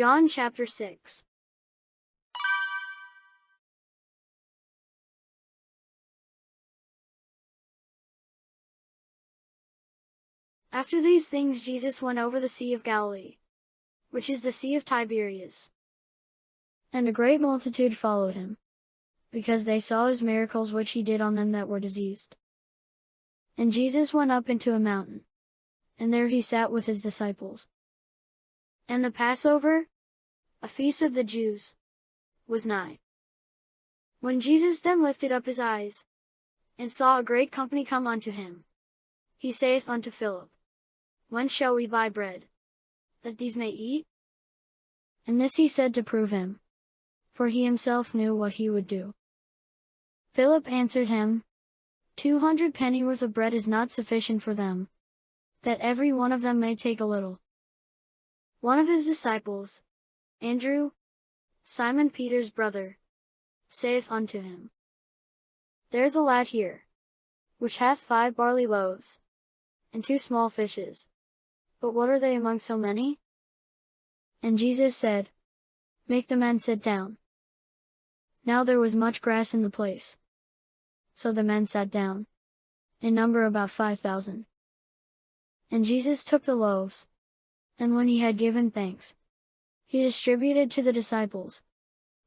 John chapter 6. After these things Jesus went over the Sea of Galilee, which is the Sea of Tiberias. And a great multitude followed him, because they saw his miracles which he did on them that were diseased. And Jesus went up into a mountain, and there he sat with his disciples. And the Passover, a feast of the Jews, was nigh. When Jesus then lifted up his eyes, and saw a great company come unto him, he saith unto Philip, When shall we buy bread, that these may eat? And this he said to prove him, for he himself knew what he would do. Philip answered him, 200 pennyworth of bread is not sufficient for them, that every one of them may take a little. One of his disciples, Andrew, Simon Peter's brother, saith unto him, There is a lad here, which hath 5 barley loaves, and 2 small fishes. But what are they among so many? And Jesus said, Make the men sit down. Now there was much grass in the place. So the men sat down, in number about 5,000. And Jesus took the loaves, and when he had given thanks, he distributed to the disciples,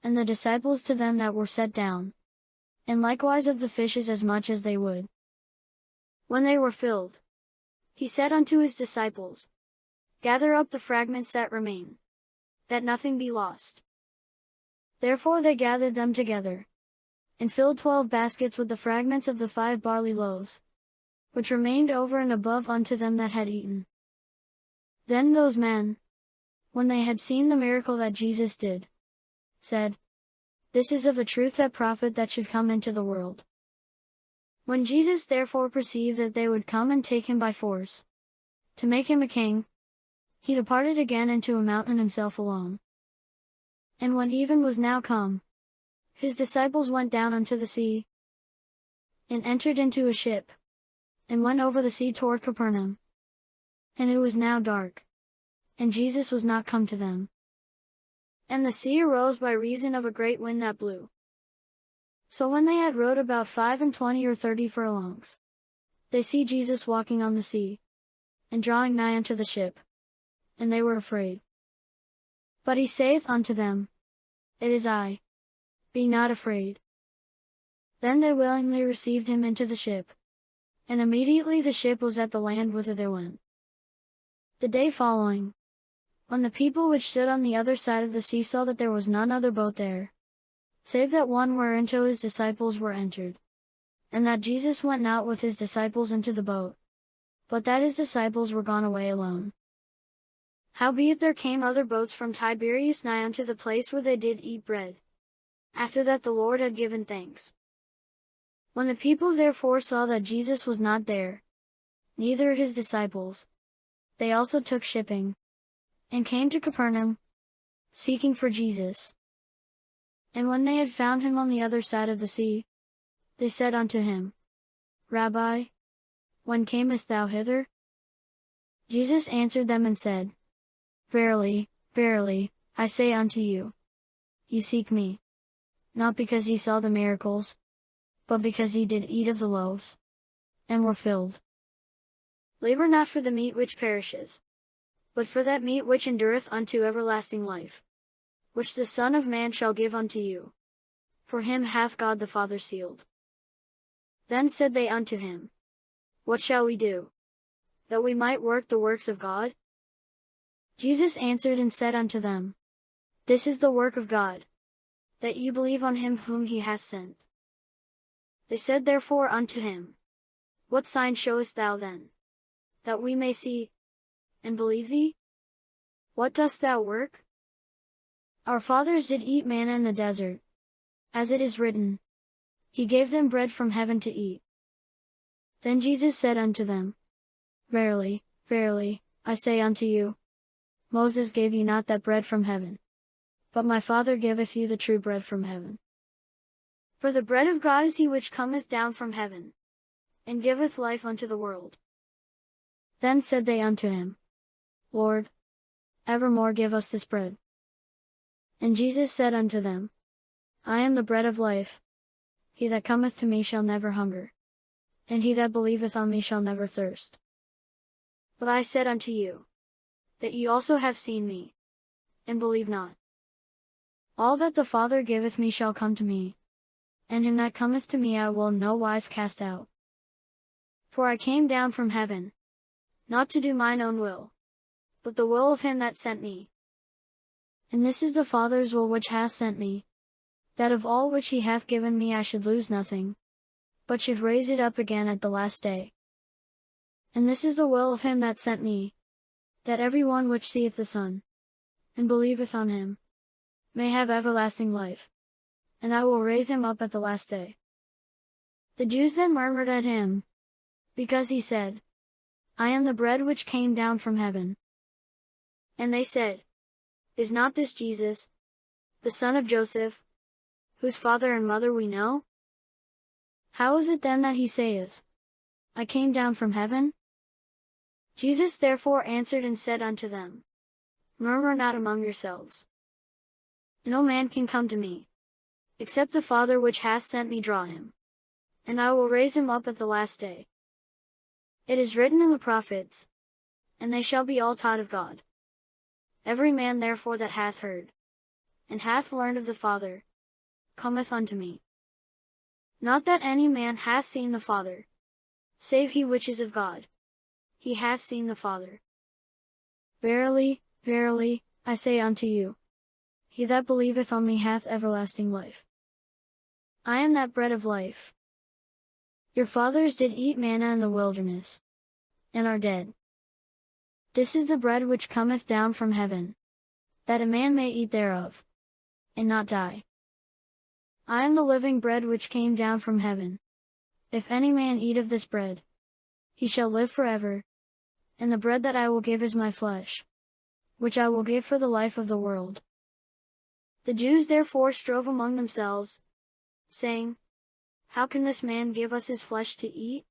and the disciples to them that were set down, and likewise of the fishes as much as they would. When they were filled, he said unto his disciples, Gather up the fragments that remain, that nothing be lost. Therefore they gathered them together, and filled 12 baskets with the fragments of the 5 barley loaves, which remained over and above unto them that had eaten. Then those men, when they had seen the miracle that Jesus did, said, This is of a truth that prophet that should come into the world. When Jesus therefore perceived that they would come and take him by force, to make him a king, he departed again into a mountain himself alone. And when even was now come, his disciples went down unto the sea, and entered into a ship, and went over the sea toward Capernaum. And it was now dark, and Jesus was not come to them. And the sea arose by reason of a great wind that blew. So when they had rowed about 25 or 30 furlongs, they see Jesus walking on the sea, and drawing nigh unto the ship, and they were afraid. But he saith unto them, It is I. Be not afraid. Then they willingly received him into the ship, and immediately the ship was at the land whither they went. The day following, when the people which stood on the other side of the sea saw that there was none other boat there, save that one whereinto his disciples were entered, and that Jesus went not with his disciples into the boat, but that his disciples were gone away alone. Howbeit there came other boats from Tiberias nigh unto the place where they did eat bread, after that the Lord had given thanks. When the people therefore saw that Jesus was not there, neither his disciples, they also took shipping, and came to Capernaum, seeking for Jesus. And when they had found him on the other side of the sea, they said unto him, Rabbi, when camest thou hither? Jesus answered them and said, Verily, verily, I say unto you, ye seek me, not because ye saw the miracles, but because ye did eat of the loaves, and were filled. Labor not for the meat which perisheth, but for that meat which endureth unto everlasting life, which the Son of Man shall give unto you. For him hath God the Father sealed. Then said they unto him, What shall we do, that we might work the works of God? Jesus answered and said unto them, This is the work of God, that ye believe on him whom he hath sent. They said therefore unto him, What sign showest thou then, that we may see, and believe thee? What dost thou work? Our fathers did eat manna in the desert, as it is written, He gave them bread from heaven to eat. Then Jesus said unto them, Verily, verily, I say unto you, Moses gave you not that bread from heaven, but my Father giveth you the true bread from heaven. For the bread of God is he which cometh down from heaven, and giveth life unto the world. Then said they unto him, Lord, evermore give us this bread. And Jesus said unto them, I am the bread of life. He that cometh to me shall never hunger, and he that believeth on me shall never thirst. But I said unto you, that ye also have seen me, and believe not. All that the Father giveth me shall come to me, and him that cometh to me I will in no wise cast out. For I came down from heaven, not to do mine own will, but the will of him that sent me. And this is the Father's will which hath sent me, that of all which he hath given me I should lose nothing, but should raise it up again at the last day. And this is the will of him that sent me, that every one which seeth the Son, and believeth on him, may have everlasting life, and I will raise him up at the last day. The Jews then murmured at him, because he said, I am the bread which came down from heaven. And they said, Is not this Jesus, the son of Joseph, whose father and mother we know? How is it then that he saith, I came down from heaven? Jesus therefore answered and said unto them, Murmur not among yourselves. No man can come to me, except the Father which hath sent me draw him, and I will raise him up at the last day. It is written in the prophets, and they shall be all taught of God. Every man therefore that hath heard, and hath learned of the Father, cometh unto me. Not that any man hath seen the Father, save he which is of God. He hath seen the Father. Verily, verily, I say unto you, he that believeth on me hath everlasting life. I am that bread of life. Your fathers did eat manna in the wilderness, and are dead. This is the bread which cometh down from heaven, that a man may eat thereof, and not die. I am the living bread which came down from heaven. If any man eat of this bread, he shall live forever, and the bread that I will give is my flesh, which I will give for the life of the world. The Jews therefore strove among themselves, saying, How can this man give us his flesh to eat?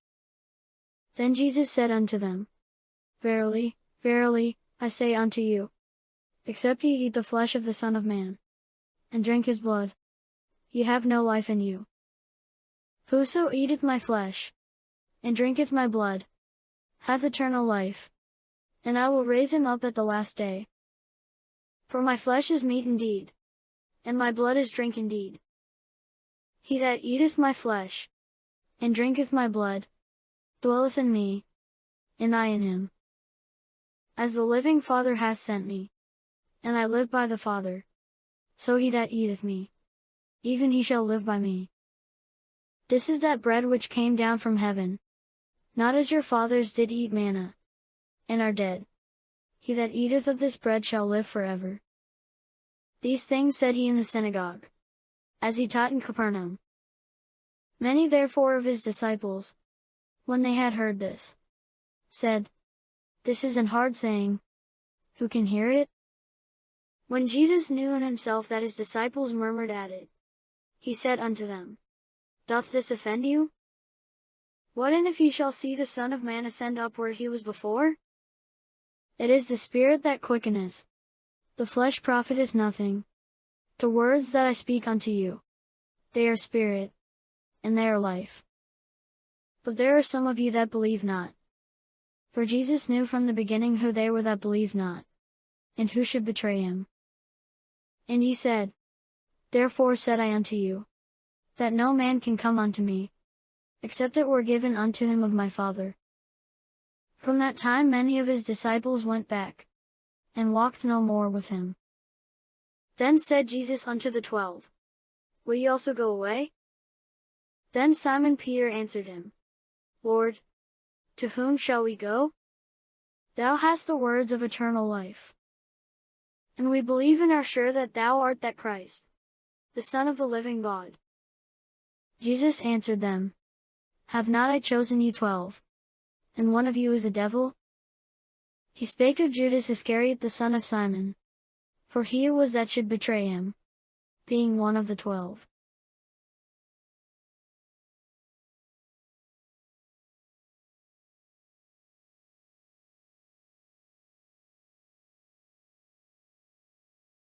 Then Jesus said unto them, Verily, verily, I say unto you, except ye eat the flesh of the Son of Man, and drink his blood, ye have no life in you. Whoso eateth my flesh, and drinketh my blood, hath eternal life, and I will raise him up at the last day. For my flesh is meat indeed, and my blood is drink indeed. He that eateth my flesh, and drinketh my blood, dwelleth in me, and I in him. As the living Father hath sent me, and I live by the Father, so he that eateth me, even he shall live by me. This is that bread which came down from heaven, not as your fathers did eat manna, and are dead. He that eateth of this bread shall live forever. These things said he in the synagogue, as he taught in Capernaum. Many therefore of his disciples, when they had heard this, said, This is an hard saying. Who can hear it? When Jesus knew in himself that his disciples murmured at it, he said unto them, Doth this offend you? What and if ye shall see the Son of Man ascend up where he was before? It is the Spirit that quickeneth, the flesh profiteth nothing. The words that I speak unto you, they are spirit, and they are life. But there are some of you that believe not. For Jesus knew from the beginning who they were that believed not, and who should betray him. And he said, Therefore said I unto you, that no man can come unto me, except it were given unto him of my Father. From that time many of his disciples went back, and walked no more with him. Then said Jesus unto the 12, Will ye also go away? Then Simon Peter answered him, Lord, to whom shall we go? Thou hast the words of eternal life. And we believe and are sure that thou art that Christ, the Son of the living God. Jesus answered them, Have not I chosen you 12, and one of you is a devil? He spake of Judas Iscariot the son of Simon, for he it was that should betray him, being one of the 12.